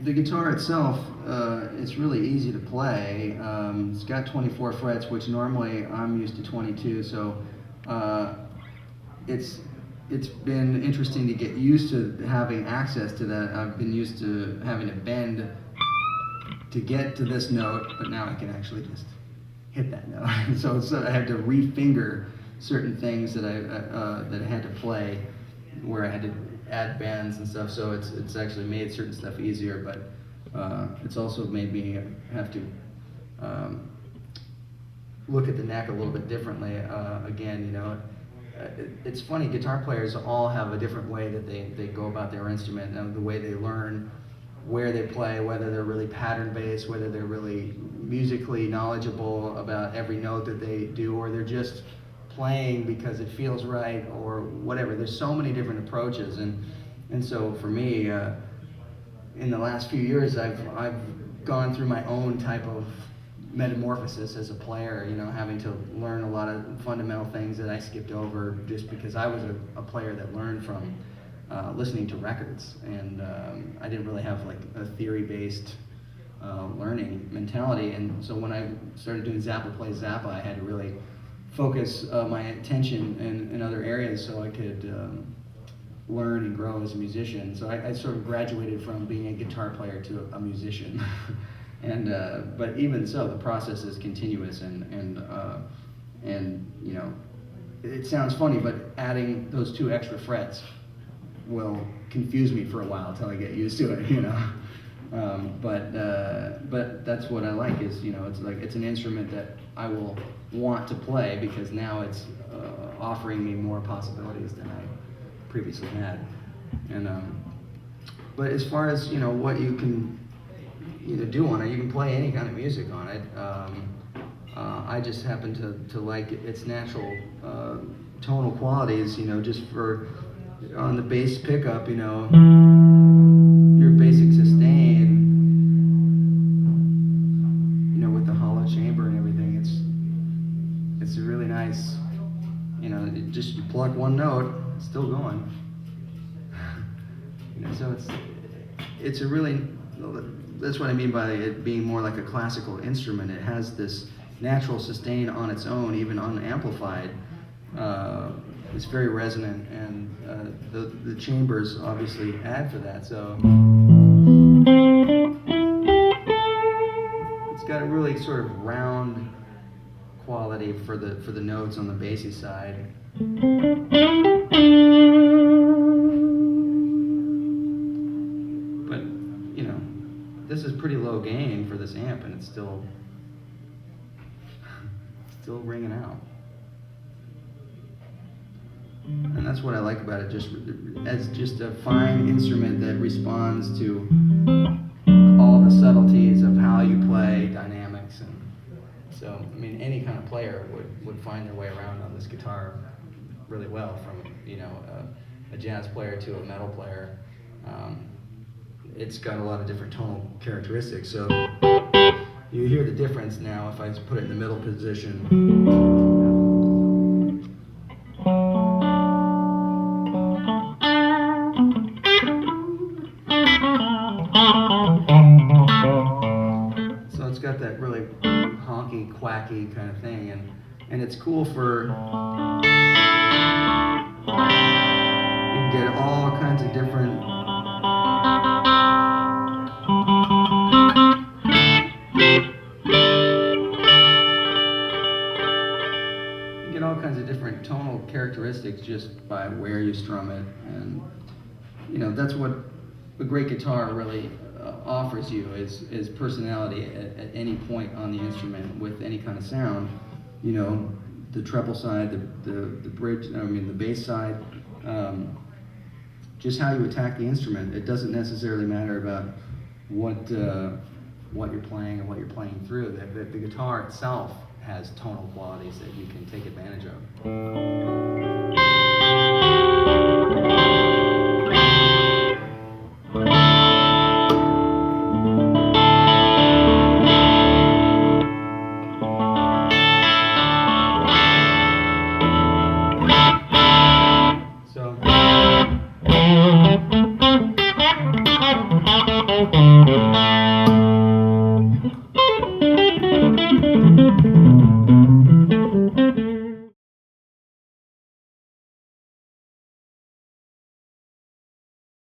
The guitar itself, it's really easy to play. It's got 24 frets, which normally I'm used to 22, so it's been interesting to get used to having access to that. I've been used to having to bend to get to this note, but now I can actually just hit that note. So I had to refinger certain things that I had to play, where I had to add bends and stuff. So it's actually made certain stuff easier, but it's also made me have to look at the neck a little bit differently. Again, you know, it's funny, guitar players all have a different way that they go about their instrument, and the way they learn where they play, whether they're really pattern-based, whether they're really musically knowledgeable about every note that they do, or they're just playing because it feels right, or whatever. There's so many different approaches, and so for me, in the last few years, I've gone through my own type of metamorphosis as a player, you know, having to learn a lot of fundamental things that I skipped over just because I was a player that learned from listening to records, and I didn't really have like a theory-based learning mentality. And so when I started doing Zappa Plays Zappa, I had to really focus my attention in other areas so I could learn and grow as a musician. So I sort of graduated from being a guitar player to a musician. And but even so, the process is continuous, and you know, it sounds funny, but adding those 2 extra frets will confuse me for a while until I get used to it, you know. But that's what I like, is, you know, it's like it's an instrument that I will want to play because now it's offering me more possibilities than I previously had. And but as far as, you know, what you can do on it, you can play any kind of music on it. I just happen to like its natural tonal qualities, you know, just for on the bass pickup, you know, your basic sustain, you know, with the hollow chamber and everything, it's a really nice, you know, just you pluck one note, it's still going. You know, so it's a really, that's what I mean by it being more like a classical instrument. It has this natural sustain on its own, even unamplified. It's very resonant, and the chambers obviously add for that. So it's got a really sort of round quality for the notes on the bassy side. But you know, this is pretty low gain for this amp, and it's still ringing out. And that's what I like about it, as just a fine instrument that responds to all the subtleties of how you play, dynamics. And so, I mean, any kind of player would find their way around on this guitar really well, from, you know, a jazz player to a metal player. It's got a lot of different tonal characteristics, so you hear the difference now if I put it in the middle position. So it's got that really honky, quacky kind of thing, and it's cool for, you can get all kinds of different tonal characteristics just by where you strum it. And you know, that's what a great guitar really offers you, is personality at any point on the instrument with any kind of sound. You know, the treble side, the bridge, I mean the bass side, just how you attack the instrument. It doesn't necessarily matter about what you're playing and what you're playing through. The guitar itself has tonal qualities that you can take advantage of. So Thank